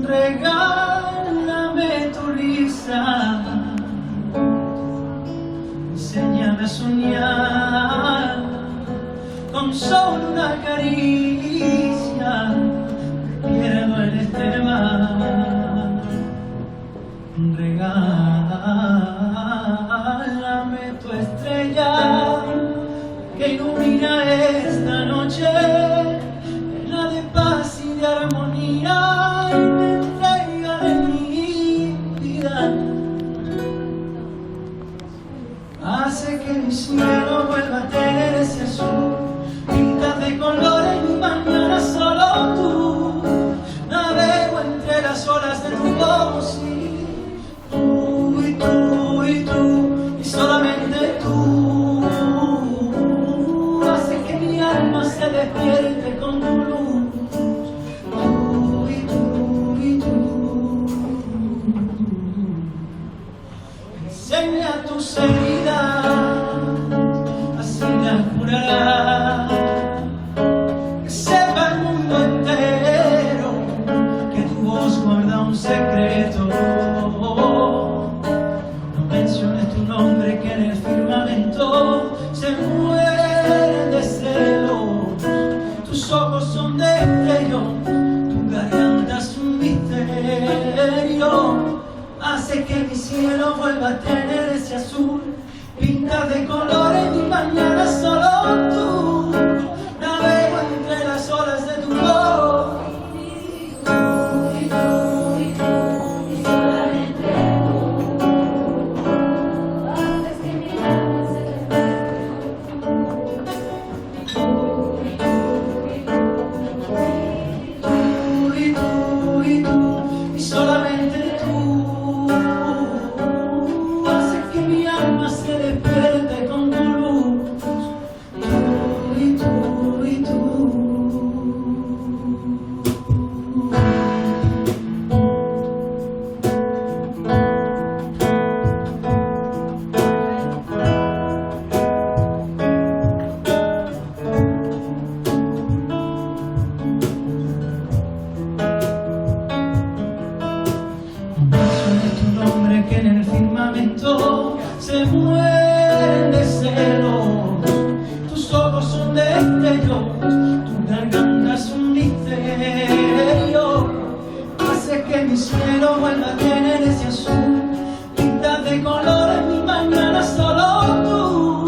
Regálame tu risa, enséñame a soñar con solo una caricia. Me pierdo en este mar. Regálame tu estrella que ilumina esta noche, llena de paz y de armonía, y me entrega de mi vida. Hace que mi cielo vuelva a tener ese azul, pintas de colores mi mañana solo tú. Navego entre las olas de tu voz y tú y tú y tú y solamente tú. Hace que mi alma se despierte con tu luz. Tú y tú y tú. Enseña tus heridas, así las curarás. Que sepa el mundo entero que tu voz guarda un secreto. No menciones tu nombre, que en el firmamento se mueren de celos. Tus ojos son destellos, tu garganta es un misterio. Hace que mi cielo vuelva a tener ese azul, pintas de colores mi mañana solo tú. Navego entre las olas de tu voz. Que en el firmamento se mueren de celos. Tus ojos son destellos, tu garganta es un misterio. Hace que mi cielo vuelva a tener ese azul, pintas de colores mi mañana solo tú.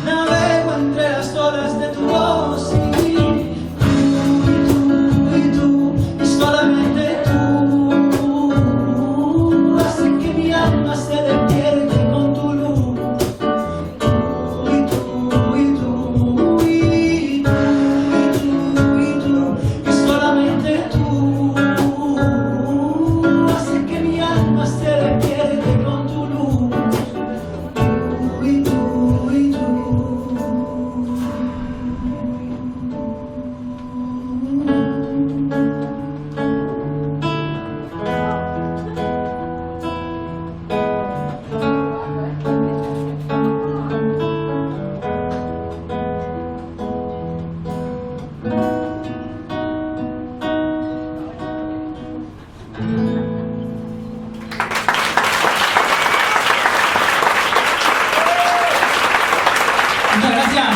Navego entre las olas de tu voz y tú y solamente tú. Se despierte con tu luz. Tú y tú y tú y tú y tú y solamente tú. Hace que mi alma se despierte con tu luz. Tú y tú y tú. Muchas gracias.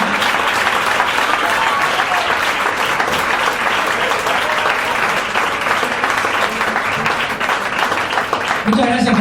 Muchas gracias.